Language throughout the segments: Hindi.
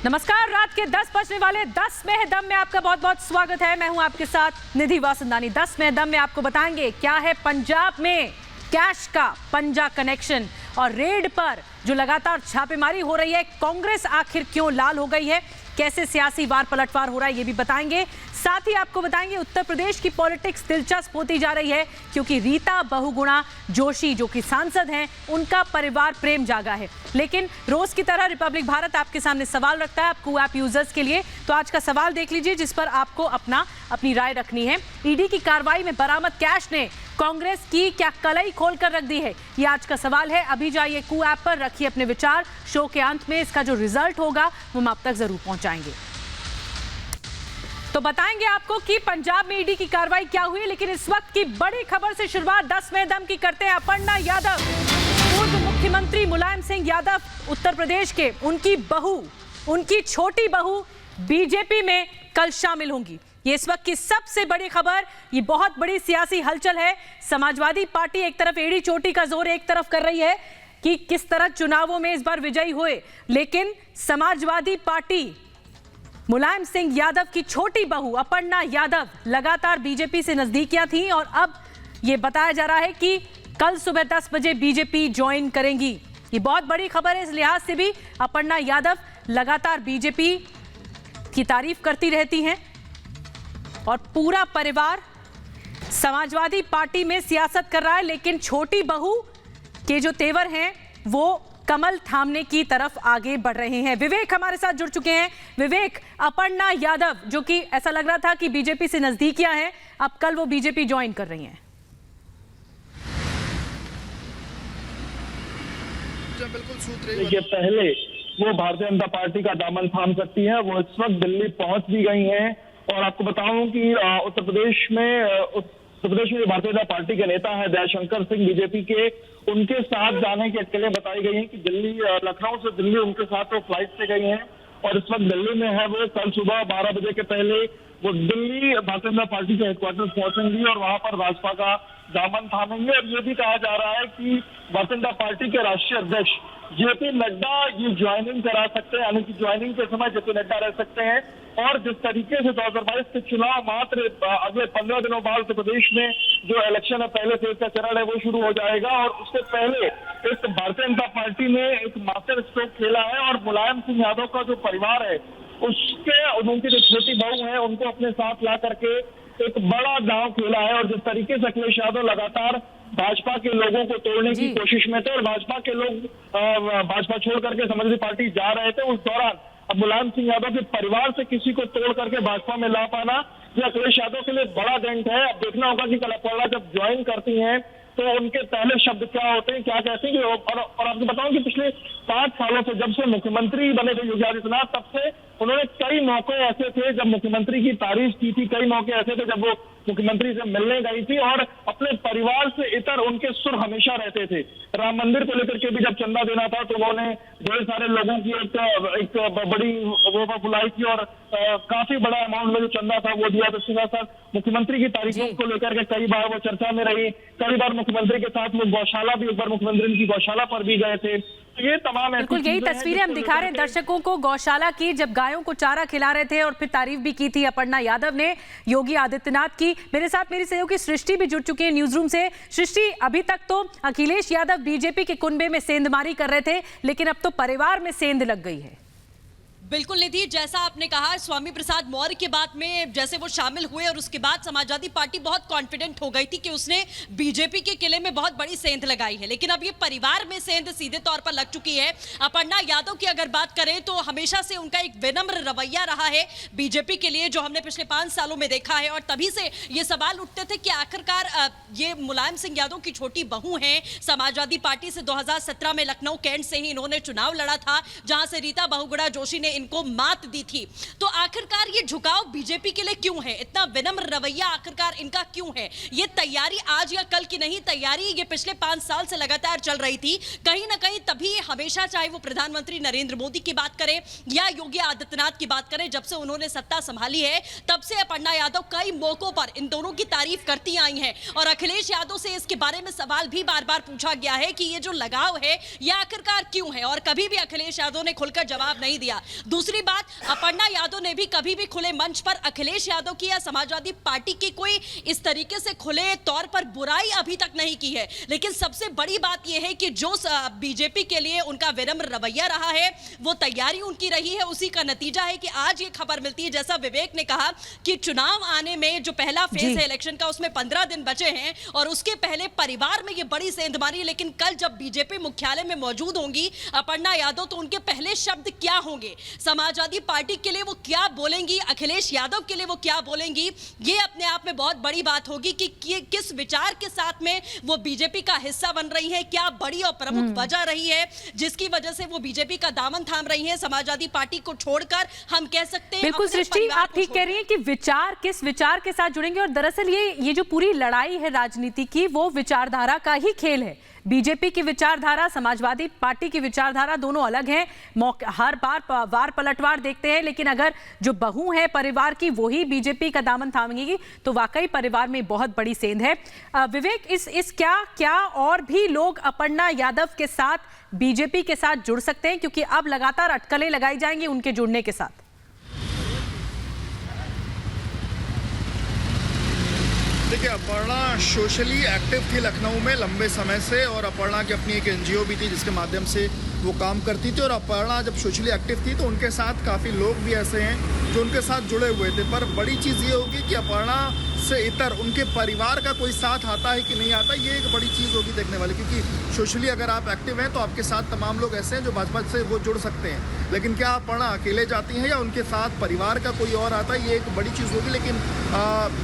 नमस्कार, रात के 10 बजने वाले 10 में है दम में आपका बहुत बहुत स्वागत है। मैं हूं आपके साथ निधि वासंदानी। 10 में है दम में आपको बताएंगे क्या है पंजाब में कैश का पंजा कनेक्शन और रेड पर जो लगातार छापेमारी हो रही है, कांग्रेस आखिर क्यों लाल हो गई है, कैसे सियासी वार पलटवार हो रहा है, ये भी बताएंगे। साथ ही आपको बताएंगे उत्तर प्रदेश की पॉलिटिक्स दिलचस्प होती जा रही है क्योंकि रीता बहुगुणा जोशी जो कि सांसद हैं, उनका परिवार प्रेम जागा है। लेकिन रोज की तरह रिपब्लिक भारत आपके सामने सवाल रखता है आपको ऐप यूजर्स के लिए। तो आज का सवाल देख लीजिए जिस पर आपको अपनी राय रखनी है। ईडी की कार्रवाई में बरामद कैश ने कांग्रेस की क्या कलई खोल कर रख दी है, ये आज का सवाल है। अभी जाइए कू ऐप पर, रखिए अपने विचार। शो के अंत में इसका जो रिजल्ट होगा वो हम आप तक जरूर पहुंचाएंगे। तो बताएंगे आपको कि पंजाब में ईडी की कार्रवाई क्या हुई। लेकिन इस वक्त की बड़ी खबर से शुरुआत 10 में दम की करते हैं। अपर्णा यादव, पूर्व मुख्यमंत्री मुलायम सिंह यादव उत्तर प्रदेश के, उनकी बहू, उनकी छोटी बहू बीजेपी में कल शामिल होंगी। ये इस वक्त की सबसे बड़ी खबर। ये बहुत बड़ी सियासी हलचल है। समाजवादी पार्टी एक तरफ एड़ी चोटी का जोर एक तरफ कर रही है कि किस तरह चुनावों में इस बार विजयी हुए, लेकिन समाजवादी पार्टी मुलायम सिंह यादव की छोटी बहू अपर्णा यादव लगातार बीजेपी से नजदीकियां थी और अब यह बताया जा रहा है कि कल सुबह 10 बजे बीजेपी ज्वाइन करेंगी। ये बहुत बड़ी खबर है। इस लिहाज से भी अपर्णा यादव लगातार बीजेपी की तारीफ करती रहती हैं और पूरा परिवार समाजवादी पार्टी में सियासत कर रहा है। लेकिन छोटी बहू के जो तेवर हैं वो कमल थामने की तरफ आगे बढ़ रहे हैं। विवेक हमारे साथ जुड़ चुके हैं। विवेक, अपर्णा यादव जो कि ऐसा लग रहा था कि बीजेपी से नजदीकियां हैं, अब कल वो बीजेपी ज्वाइन कर रही हैं। बिल्कुल देखिए, पहले वो भारतीय जनता पार्टी का दामन थाम सकती है। वो इस वक्त दिल्ली पहुंच भी गई हैं और आपको बताऊं कि उत्तर प्रदेश में भारतीय जनता पार्टी के नेता है दयाशंकर सिंह बीजेपी के, उनके साथ जाने की अटकलें बताई गई हैं कि दिल्ली, लखनऊ से दिल्ली उनके साथ वो फ्लाइट से गई हैं और इस वक्त दिल्ली में है। वो कल सुबह 12 बजे के पहले वो दिल्ली भारतीय जनता पार्टी के हेडक्वार्टर पहुंचेंगी और वहां पर भाजपा का दामन थामेंगे। और ये भी कहा जा रहा है कि भारतीय जनता पार्टी के राष्ट्रीय अध्यक्ष जेपी नड्डा ये ज्वाइनिंग करा सकते हैं, यानी कि ज्वाइनिंग के समय जेपी नड्डा रह सकते हैं। और जिस तरीके से 2022 के चुनाव मात्र अगले 15 दिनों बाद उत्तर प्रदेश में जो इलेक्शन है, पहले फेज का चरण है, वो शुरू हो जाएगा। और उससे पहले इस भारतीय जनता पार्टी ने एक मास्टर स्ट्रोक खेला है और मुलायम सिंह यादव का जो परिवार है उनकी जो छोटी बहू है उनको अपने साथ ला करके एक बड़ा दांव खेला है। और जिस तरीके से अखिलेश यादव लगातार भाजपा के लोगों को तोड़ने की कोशिश में थे और भाजपा के लोग भाजपा छोड़ करके समाजवादी पार्टी जा रहे थे, उस दौरान अब मुलायम सिंह यादव के परिवार से किसी को तोड़ करके भाजपा में ला पाना ये अखिलेश यादव के लिए बड़ा डेंट है। अब देखना होगा कि कल अपर्णा जब ज्वाइन करती हैं तो उनके पहले शब्द क्या होते हैं, क्या कहते हैं। और आपको बताऊं कि पिछले 5 सालों से, जब से मुख्यमंत्री बने थे योगी आदित्यनाथ, तब से उन्होंने कई मौके ऐसे थे जब मुख्यमंत्री की तारीफ की थी, कई मौके ऐसे थे जब वो मुख्यमंत्री से मिलने गई थी और अपने परिवार से इतर उनके सुर हमेशा रहते थे। राम मंदिर को लेकर के भी जब चंदा देना था तो उन्होंने ढेर सारे लोगों की एक बड़ी वो बुलाई थी और काफी बड़ा अमाउंट में जो चंदा था वो दिया। तो सीधा साथ मुख्यमंत्री की तारीफों को लेकर के कई बार वो चर्चा में रही। कई बार मुख्यमंत्री के साथ वो गौशाला भी, एक बार मुख्यमंत्री की गौशाला पर भी गए थे। ये तमाम बिल्कुल यही तस्वीरें हम दिखा रहे हैं दर्शकों को, गौशाला की, जब गायों को चारा खिला रहे थे और फिर तारीफ भी की थी अपर्णा यादव ने योगी आदित्यनाथ की। मेरे साथ मेरी सहयोगी सृष्टि भी जुड़ चुकी है न्यूज रूम से। सृष्टि, अभी तक तो अखिलेश यादव बीजेपी के कुनबे में सेंधमारी कर रहे थे, लेकिन अब तो परिवार में सेंध लग गई है। बिल्कुल निधि, जैसा आपने कहा, स्वामी प्रसाद मौर्य के बाद में जैसे वो शामिल हुए और उसके बाद समाजवादी पार्टी बहुत कॉन्फिडेंट हो गई थी कि उसने बीजेपी के किले में बहुत बड़ी सेंध लगाई है। लेकिन अब ये परिवार में सेंध सीधे तौर पर लग चुकी है। अपर्णा यादव की अगर बात करें तो हमेशा से उनका एक विनम्र रवैया रहा है बीजेपी के लिए, जो हमने पिछले 5 सालों में देखा है। और तभी से ये सवाल उठते थे कि आखिरकार ये मुलायम सिंह यादव की छोटी बहू है, समाजवादी पार्टी से 2017 में लखनऊ कैंट से ही इन्होंने चुनाव लड़ा था, जहां से रीता बहुगुणा जोशी ने इनको मात दी थी। तो आखिरकार ये झुकाव बीजेपी के लिए क्यों है, इतना विनम्र रवैया आखिरकार इनका क्यों है? ये तैयारी आज या कल की नहीं, तैयारी ये पिछले 5 साल से लगातार चल रही थी। कहीं ना कहीं तभी हमेशा, चाहे वो प्रधानमंत्री नरेंद्र मोदी की बात करें या योगी आदित्यनाथ की बात करें, जब से उन्होंने सत्ता संभाली है तब से अपर्णा यादव कई मौकों पर इन दोनों की तारीफ करती आई हैं। और अखिलेश यादव से इसके बारे में सवाल भी बार बार पूछा गया है कि ये जो लगाव है ये आखिरकार क्यों है, और कभी भी अखिलेश यादव ने खुलकर जवाब नहीं दिया। दूसरी बात, अपर्णा यादव ने भी कभी भी खुले मंच पर अखिलेश यादव की या समाजवादी पार्टी की कोई इस तरीके से खुले तौर पर बुराई अभी तक नहीं की है। लेकिन सबसे बड़ी बात यह है कि जो बीजेपी के लिए उनका विनम्र रवैया रहा है, वो तैयारी उनकी रही है, उसी का नतीजा है कि आज ये खबर मिलती है, जैसा विवेक ने कहा कि चुनाव आने में जो पहला फेज है इलेक्शन का, उसमें 15 दिन बचे हैं और उसके पहले परिवार में ये बड़ी सेंधमारी। लेकिन कल जब बीजेपी मुख्यालय में मौजूद होंगी अपर्णा यादव, तो उनके पहले शब्द क्या होंगे, समाजवादी पार्टी के लिए वो क्या बोलेंगी, अखिलेश यादव के लिए वो क्या बोलेंगी, ये अपने आप में बहुत बड़ी बात होगी कि किस विचार के साथ में वो बीजेपी का हिस्सा बन रही है, क्या बड़ी और प्रमुख वजह रही है जिसकी वजह से वो बीजेपी का दामन थाम रही है। समाजवादी पार्टी को छोड़कर हम कह सकते हैं बिल्कुल सृष्टि, आप ठीक कह रही हैं कि विचार किस विचार के साथ जुड़ेंगे। और दरअसल ये जो पूरी लड़ाई है राजनीति की, वो विचारधारा का ही खेल है। बीजेपी की विचारधारा, समाजवादी पार्टी की विचारधारा दोनों अलग हैं। हर बार वार पलटवार देखते हैं, लेकिन अगर जो बहू है परिवार की वही बीजेपी का दामन थामेगी तो वाकई परिवार में बहुत बड़ी सेंध है। विवेक, इस क्या और भी लोग अपर्णा यादव के साथ बीजेपी के साथ जुड़ सकते हैं, क्योंकि अब लगातार अटकलें लगाई जाएंगी उनके जुड़ने के साथ? देखिए, अपर्णा सोशली एक्टिव थी लखनऊ में लंबे समय से, और अपर्णा की अपनी एक एनजीओ भी थी जिसके माध्यम से वो काम करती थी। और अपर्णा जब सोशली एक्टिव थी तो उनके साथ काफ़ी लोग भी ऐसे हैं जो उनके साथ जुड़े हुए थे। पर बड़ी चीज़ ये होगी कि अपर्णा से इतर उनके परिवार का कोई साथ आता है कि नहीं आता, ये एक बड़ी चीज़ होगी देखने वाली। क्योंकि सोशली अगर आप एक्टिव हैं तो आपके साथ तमाम लोग ऐसे हैं जो भाजपा से वो जुड़ सकते हैं, लेकिन क्या अपर्णा अकेले जाती हैं या उनके साथ परिवार का कोई और आता है, ये एक बड़ी चीज़ होगी। लेकिन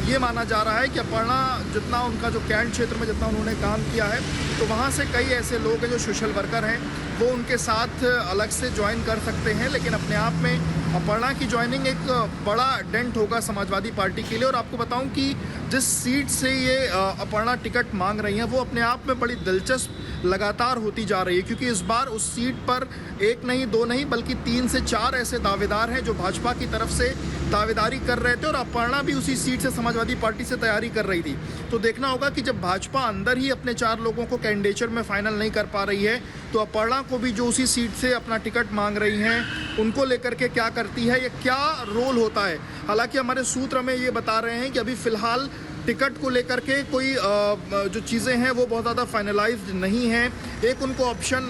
ये माना जा रहा है कि अपर्णा जितना उनका जो कैंट क्षेत्र में जितना उन्होंने काम किया है, तो वहाँ से कई ऐसे लोग हैं जो सोशल वर्कर हैं, वो उनके साथ अलग से ज्वाइन कर सकते हैं। लेकिन अपने आप में अपर्णा की ज्वाइनिंग एक बड़ा डेंट होगा समाजवादी पार्टी के लिए। और आपको बताऊं कि जिस सीट से ये अपर्णा टिकट मांग रही हैं, वो अपने आप में बड़ी दिलचस्प लगातार होती जा रही है, क्योंकि इस बार उस सीट पर एक नहीं दो नहीं बल्कि 3 से 4 ऐसे दावेदार हैं जो भाजपा की तरफ से दावेदारी कर रहे थे, और अपर्णा भी उसी सीट से समाजवादी पार्टी से तैयारी कर रही थी। तो देखना होगा कि जब भाजपा अंदर ही अपने 4 लोगों को कैंडिडेचर में फाइनल नहीं कर पा रही है, तो अपर्णा को भी जो उसी सीट से अपना टिकट मांग रही हैं, उनको लेकर के क्या करती है, ये क्या रोल होता है। हालांकि हमारे सूत्र में ये बता रहे हैं कि अभी फिलहाल टिकट को लेकर के कोई जो चीज़ें हैं वो बहुत ज़्यादा फाइनलाइज्ड नहीं हैं। एक उनको ऑप्शन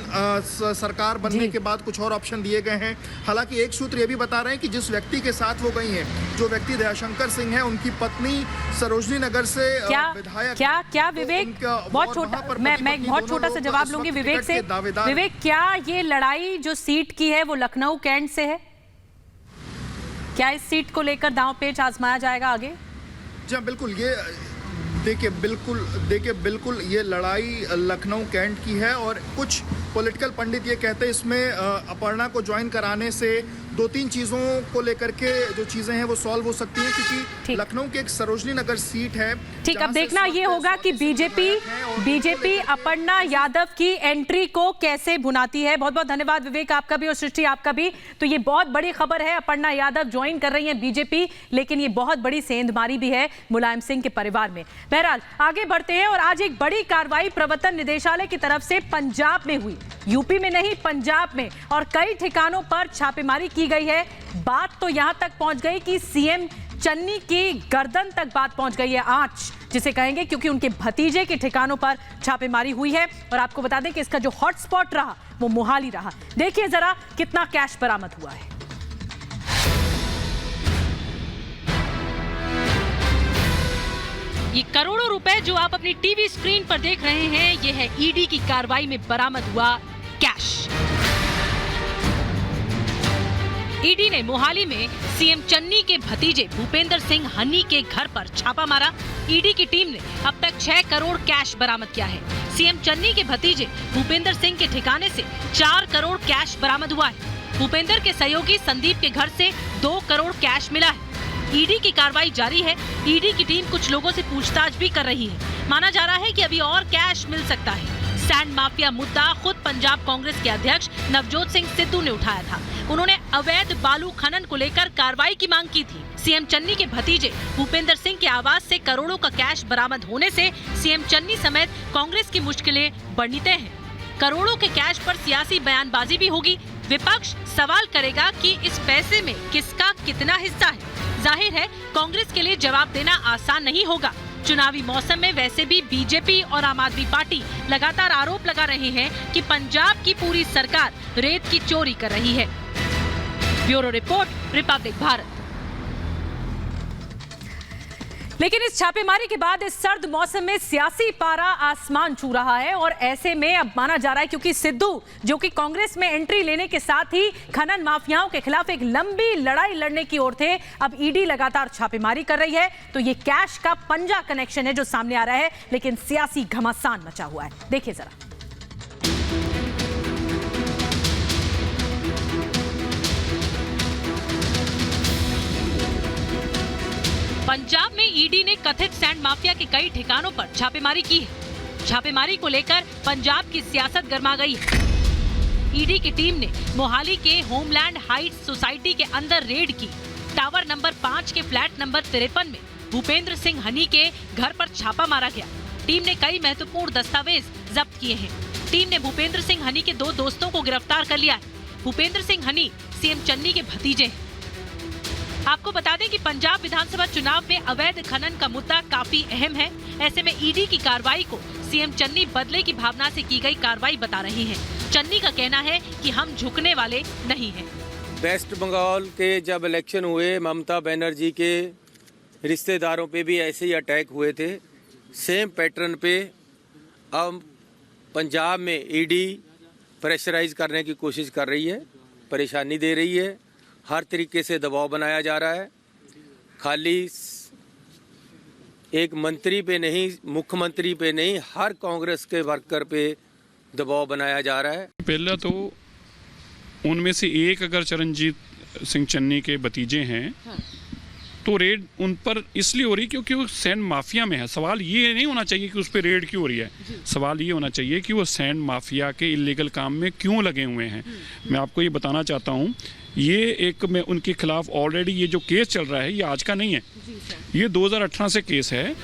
सरकार बनने के बाद कुछ और ऑप्शन दिए गए हैं। हालांकि एक सूत्र ये भी बता रहे हैं कि जिस व्यक्ति के साथ वो गई हैं, जो व्यक्ति दयाशंकर सिंह है, उनकी पत्नी सरोजनी नगर से विधायक क्या विवेक, बहुत छोटा, मैं बहुत छोटा सा जवाब लूंगी विवेक से। विवेक, क्या ये लड़ाई जो सीट की है वो लखनऊ कैंट से है? क्या इस सीट को लेकर दांव पेच आजमाया जाएगा आगे? जी बिल्कुल, ये देखिए बिल्कुल ये लड़ाई लखनऊ कैंट की है। और कुछ पॉलिटिकल पंडित ये कहते हैं इसमें अपर्णा को ज्वाइन कराने से 2-3 चीज़ों को लेकर के जो चीज़ें हैं वो सॉल्व हो सकती हैं, क्योंकि लखनऊ की एक सरोजनी नगर सीट है। ठीक, अब देखना ये होगा कि बीजेपी अपर्णा यादव की एंट्री को कैसे भुनाती है। बहुत बहुत धन्यवाद विवेक, आपका भी और सृष्टि आपका भी। तो ये बहुत बड़ी खबर है, अपर्णा यादव ज्वाइन कर रही है बीजेपी, लेकिन ये बहुत बड़ी सेंधमारी भी है मुलायम सिंह के परिवार में। बहरहाल आगे बढ़ते हैं, और आज एक बड़ी कार्रवाई प्रवर्तन निदेशालय की तरफ से पंजाब में हुई, यूपी में नहीं पंजाब में, और कई ठिकानों पर छापेमारी की गई है। बात तो यहां तक पहुंच गई कि सीएम चन्नी की गर्दन तक बात पहुंच गई है, आंच जिसे कहेंगे, क्योंकि उनके भतीजे के ठिकानों पर छापेमारी हुई है। और आपको बता दें कि इसका जो हॉटस्पॉट रहा वो मोहाली रहा। देखिए जरा कितना कैश बरामद हुआ है। ये करोड़ों रुपए जो आप अपनी टीवी स्क्रीन पर देख रहे हैं, ये है ईडी की कार्रवाई में बरामद हुआ कैश। ईडी ने मोहाली में सीएम चन्नी के भतीजे भूपेंद्र सिंह हन्नी के घर पर छापा मारा। ईडी की टीम ने अब तक 6 करोड़ कैश बरामद किया है। सीएम चन्नी के भतीजे भूपेंद्र सिंह के ठिकाने से 4 करोड़ कैश बरामद हुआ है। भूपेंद्र के सहयोगी संदीप के घर से 2 करोड़ कैश मिला है। ईडी की कार्रवाई जारी है। ईडी की टीम कुछ लोगों से पूछताछ भी कर रही है। माना जा रहा है कि अभी और कैश मिल सकता है। सैंड माफिया मुद्दा खुद पंजाब कांग्रेस के अध्यक्ष नवजोत सिंह सिद्धू ने उठाया था। उन्होंने अवैध बालू खनन को लेकर कार्रवाई की मांग की थी। सीएम चन्नी के भतीजे भूपेंद्र सिंह के आवास से करोड़ों का कैश बरामद होने से सीएम चन्नी समेत कांग्रेस की मुश्किलें बढ़नी तय हैं। करोड़ों के कैश पर सियासी बयानबाजी भी होगी। विपक्ष सवाल करेगा कि इस पैसे में किसका कितना हिस्सा है। जाहिर है कांग्रेस के लिए जवाब देना आसान नहीं होगा। चुनावी मौसम में वैसे भी बीजेपी और आम आदमी पार्टी लगातार आरोप लगा रहे हैं कि पंजाब की पूरी सरकार रेत की चोरी कर रही है। Bureau report, Republic Bharat. लेकिन इस छापेमारी के बाद इस सर्द मौसम में सियासी पारा आसमान छू रहा है और ऐसे में अब माना जा रहा है क्योंकि सिद्धू जो कि कांग्रेस में एंट्री लेने के साथ ही खनन माफियाओं के खिलाफ एक लंबी लड़ाई लड़ने की ओर थे, अब ईडी लगातार छापेमारी कर रही है। तो ये कैश का पंजा कनेक्शन है जो सामने आ रहा है, लेकिन सियासी घमासान मचा हुआ है। देखिए जरा। पंजाब में ईडी ने कथित सैंड माफिया के कई ठिकानों पर छापेमारी की है। छापेमारी को लेकर पंजाब की सियासत गर्मा गई है। ईडी की टीम ने मोहाली के होमलैंड हाइट्स सोसाइटी के अंदर रेड की। टावर नंबर 5 के फ्लैट नंबर 53 में भूपेंद्र सिंह हनी के घर पर छापा मारा गया। टीम ने कई महत्वपूर्ण दस्तावेज जब्त किए हैं। टीम ने भूपेंद्र सिंह हनी के 2 दोस्तों को गिरफ्तार कर लिया है। भूपेंद्र सिंह हनी सीएम चन्नी के भतीजे हैं। आपको बता दें कि पंजाब विधानसभा चुनाव में अवैध खनन का मुद्दा काफी अहम है। ऐसे में ईडी की कार्रवाई को सीएम चन्नी बदले की भावना से की गई कार्रवाई बता रहे हैं। चन्नी का कहना है कि हम झुकने वाले नहीं हैं। वेस्ट बंगाल के जब इलेक्शन हुए, ममता बनर्जी के रिश्तेदारों पे भी ऐसे ही अटैक हुए थे, सेम पैटर्न पे अब पंजाब में ईडी प्रेशराइज करने की कोशिश कर रही है, परेशानी दे रही है, हर तरीके से दबाव बनाया जा रहा है। खाली एक मंत्री पे नहीं, मुख्यमंत्री पे नहीं, हर कांग्रेस के वर्कर पे दबाव बनाया जा रहा है। पहला तो उनमें से एक अगर चरणजीत सिंह चन्नी के भतीजे हैं तो रेड उन पर इसलिए हो रही क्योंकि वो सैंड माफिया में है। सवाल ये नहीं होना चाहिए कि उस पर रेड क्यों हो रही है, सवाल ये होना चाहिए कि वो सैंड माफिया के इलीगल काम में क्यों लगे हुए हैं। मैं आपको ये बताना चाहता हूँ, ये मैं उनके खिलाफ ऑलरेडी ये जो केस चल रहा है ये आज का नहीं है, ये 2018 से केस है।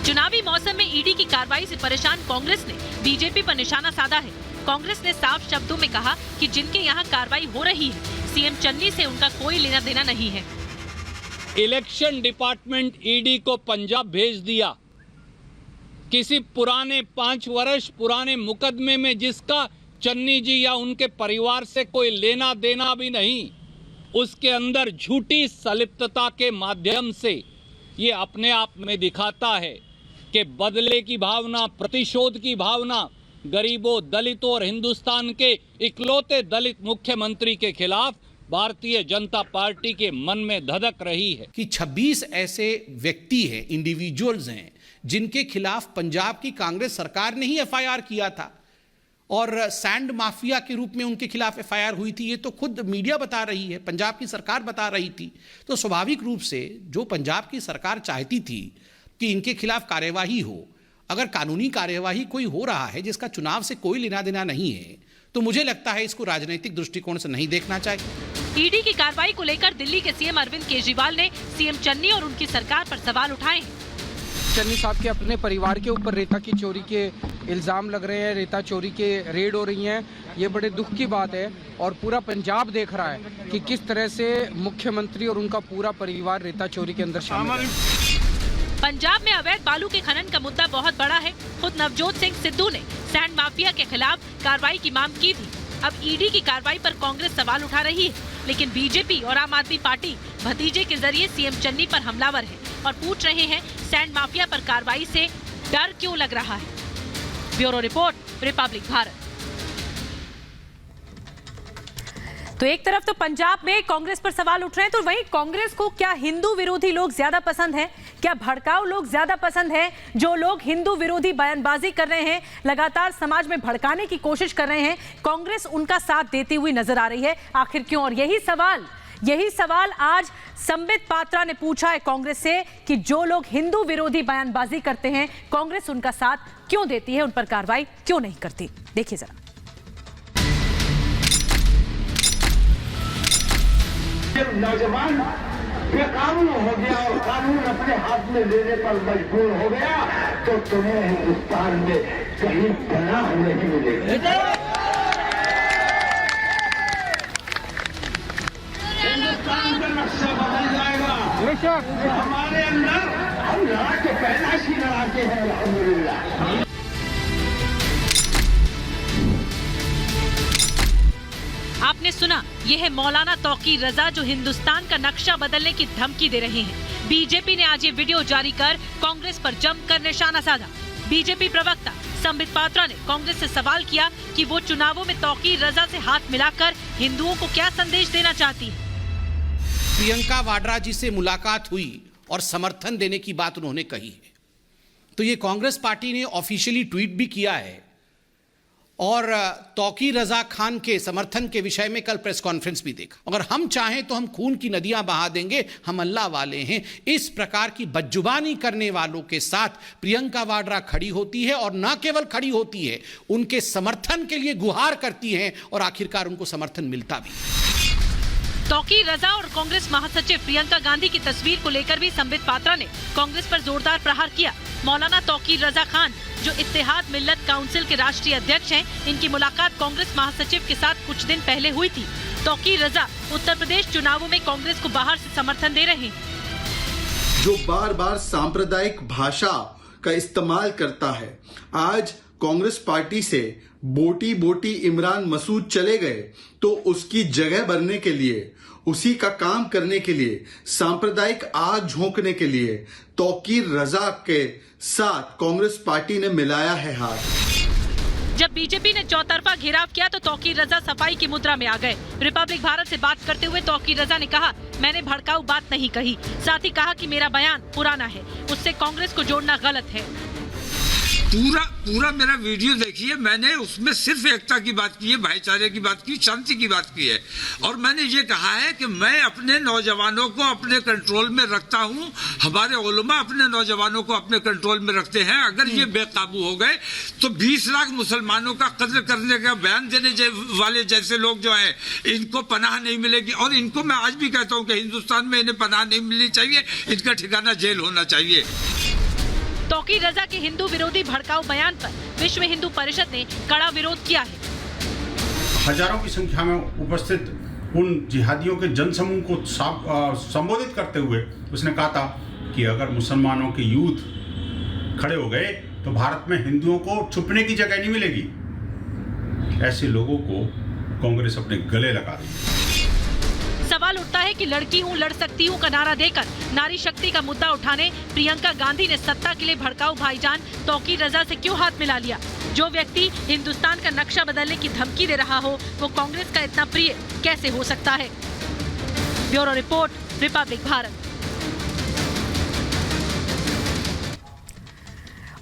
चुनावी मौसम में ईडी की कार्रवाई से परेशान कांग्रेस ने बीजेपी पर निशाना साधा है। कांग्रेस ने साफ शब्दों में कहा कि जिनके यहाँ कार्रवाई हो रही है, सीएम चन्नी से उनका कोई लेना देना नहीं है। इलेक्शन डिपार्टमेंट ईडी को पंजाब भेज दिया। किसी पुराने 5 वर्ष पुराने मुकदमे में जिसका चन्नी जी या उनके परिवार से कोई लेना देना भी नहीं, उसके अंदर झूठी संलिप्तता के माध्यम से ये अपने आप में दिखाता है कि बदले की भावना, प्रतिशोध की भावना गरीबों, दलितों और हिंदुस्तान के इकलौते दलित मुख्यमंत्री के खिलाफ भारतीय जनता पार्टी के मन में धधक रही है कि 26 ऐसे व्यक्ति हैं, इंडिविजुअल्स हैं, जिनके खिलाफ पंजाब की कांग्रेस सरकार ने ही एफआईआर किया था और सैंड माफिया के रूप में उनके खिलाफ एफआईआर हुई थी। ये तो खुद मीडिया बता रही है, पंजाब की सरकार बता रही थी। तो स्वाभाविक रूप से जो पंजाब की सरकार चाहती थी कि इनके खिलाफ कार्यवाही हो, अगर कानूनी कार्यवाही कोई हो रहा है जिसका चुनाव से कोई लेना देना नहीं है, तो मुझे लगता है इसको राजनीतिक दृष्टिकोण से नहीं देखना चाहिए। ईडी की कार्रवाई को लेकर दिल्ली के सीएम अरविंद केजरीवाल ने सीएम चन्नी और उनकी सरकार पर सवाल उठाए। चन्नी साहब के अपने परिवार के ऊपर रेता की चोरी के इल्जाम लग रहे हैं, रेता चोरी के रेड हो रही हैं। ये बड़े दुख की बात है और पूरा पंजाब देख रहा है कि किस तरह से मुख्यमंत्री और उनका पूरा परिवार रेता चोरी के अंदर शामिल है। पंजाब में अवैध बालू के खनन का मुद्दा बहुत बड़ा है। खुद नवजोत सिंह सिद्धू ने सैंड माफिया के खिलाफ कार्रवाई की मांग की थी। अब ईडी की कार्रवाई पर कांग्रेस सवाल उठा रही है, लेकिन बीजेपी और आम आदमी पार्टी भतीजे के जरिए सीएम चन्नी पर हमलावर है और पूछ रहे हैं सैंड माफिया पर कार्रवाई से डर क्यों लग रहा है। Bureau report, Republic Bharat. तो एक तरफ तो पंजाब में कांग्रेस पर सवाल उठ रहे हैं, तो वहीं कांग्रेस को क्या हिंदू विरोधी लोग ज्यादा पसंद हैं? क्या भड़काऊ लोग ज्यादा पसंद हैं? जो लोग हिंदू विरोधी बयानबाजी कर रहे हैं, लगातार समाज में भड़काने की कोशिश कर रहे हैं, कांग्रेस उनका साथ देती हुई नजर आ रही है। आखिर क्यों? और यही सवाल आज संबित पात्रा ने पूछा है कांग्रेस से कि जो लोग हिंदू विरोधी बयानबाजी करते हैं, कांग्रेस उनका साथ क्यों देती है, उन पर कार्रवाई क्यों नहीं करती? देखिए जरा। नौजवान बेकानून हो गया और कानून अपने हाथ में लेने पर मजबूर हो गया, तो तुम्हें हिंदुस्तान में कहीं पनाह नहीं मिलेगी। हमारे अंदर हम लड़ाके पैदाशी लड़ाके हैं अल्हम्दुलिल्लाह। आपने सुना, ये है मौलाना तौकीर रजा जो हिंदुस्तान का नक्शा बदलने की धमकी दे रहे हैं। बीजेपी ने आज ये वीडियो जारी कर कांग्रेस पर जमकर निशाना साधा। बीजेपी प्रवक्ता संबित पात्रा ने कांग्रेस से सवाल किया कि वो चुनावों में तौकीर रजा से हाथ मिलाकर हिंदुओं को क्या संदेश देना चाहती है। प्रियंका वाड्रा जी से मुलाकात हुई और समर्थन देने की बात उन्होंने कही है, तो ये कांग्रेस पार्टी ने ऑफिशियली ट्वीट भी किया है और तौकीर रजा खान के समर्थन के विषय में कल प्रेस कॉन्फ्रेंस भी देखा। अगर हम चाहें तो हम खून की नदियां बहा देंगे, हम अल्लाह वाले हैं। इस प्रकार की बदजुबानी करने वालों के साथ प्रियंका वाड्रा खड़ी होती है और न केवल खड़ी होती है, उनके समर्थन के लिए गुहार करती हैं और आखिरकार उनको समर्थन मिलता भी। तौकीर रजा और कांग्रेस महासचिव प्रियंका गांधी की तस्वीर को लेकर भी संबित पात्रा ने कांग्रेस पर जोरदार प्रहार किया। मौलाना तौकीर रजा खान जो इत्तेहाद मिल्लत काउंसिल के राष्ट्रीय अध्यक्ष हैं, इनकी मुलाकात कांग्रेस महासचिव के साथ कुछ दिन पहले हुई थी। तौकीर रजा उत्तर प्रदेश चुनावों में कांग्रेस को बाहर से समर्थन दे रहे हैं। जो बार बार सांप्रदायिक भाषा का इस्तेमाल करता है, आज कांग्रेस पार्टी से बोटी बोटी इमरान मसूद चले गए तो उसकी जगह भरने के लिए, उसी का काम करने के लिए, सांप्रदायिक आग झोंकने के लिए तौकीर रजा के साथ कांग्रेस पार्टी ने मिलाया है हाथ। जब बीजेपी ने चौतरफा घेराव किया तो तौकीर रजा सफाई की मुद्रा में आ गए। रिपब्लिक भारत से बात करते हुए तौकीर रजा ने कहा, मैंने भड़काऊ बात नहीं कही। साथ ही कहा कि मेरा बयान पुराना है, उससे कांग्रेस को जोड़ना गलत है। पूरा मेरा वीडियो देखिए, मैंने उसमें सिर्फ एकता की बात की है, भाईचारे की बात की, शांति की बात की है। और मैंने ये कहा है कि मैं अपने नौजवानों को अपने कंट्रोल में रखता हूं, हमारे उलमा अपने नौजवानों को अपने कंट्रोल में रखते हैं। अगर ये बेकाबू हो गए तो 20 लाख मुसलमानों का कत्ल करने का बयान देने वाले जैसे लोग जो हैं, इनको पनाह नहीं मिलेगी। और इनको मैं आज भी कहता हूं कि हिंदुस्तान में इन्हें पनाह नहीं मिलनी चाहिए, इनका ठिकाना जेल होना चाहिए। तौकीर रजा के हिंदू विरोधी भड़काऊ बयान पर विश्व हिंदू परिषद ने कड़ा विरोध किया है। हजारों की संख्या में उपस्थित उन जिहादियों के जनसमूह को संबोधित करते हुए उसने कहा था कि अगर मुसलमानों के यूथ खड़े हो गए तो भारत में हिंदुओं को छुपने की जगह नहीं मिलेगी। ऐसे लोगों को कांग्रेस अपने गले लगा देगी। सवाल उठता है कि लड़की हूँ लड़ सकती हूँ का नारा देकर नारी शक्ति का मुद्दा उठाने प्रियंका गांधी ने सत्ता के लिए भड़काऊ भाईजान तौकीर रजा से क्यों हाथ मिला लिया। जो व्यक्ति हिंदुस्तान का नक्शा बदलने की धमकी दे रहा हो, वो कांग्रेस का इतना प्रिय कैसे हो सकता है। Bureau report, Republic Bharat.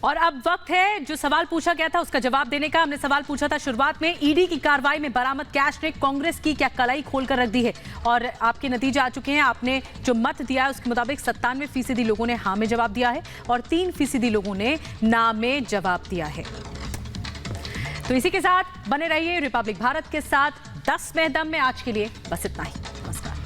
और अब वक्त है जो सवाल पूछा गया था उसका जवाब देने का। हमने सवाल पूछा था शुरुआत में, ईडी की कार्रवाई में बरामद कैश ने कांग्रेस की क्या कलाई खोलकर रख दी है, और आपके नतीजे आ चुके हैं। आपने जो मत दिया है उसके मुताबिक 97% लोगों ने हाँ में जवाब दिया है और 3% लोगों ने ना में जवाब दिया है। तो इसी के साथ बने रहिए रिपब्लिक भारत के साथ। 10 में दम में आज के लिए बस इतना ही। नमस्कार।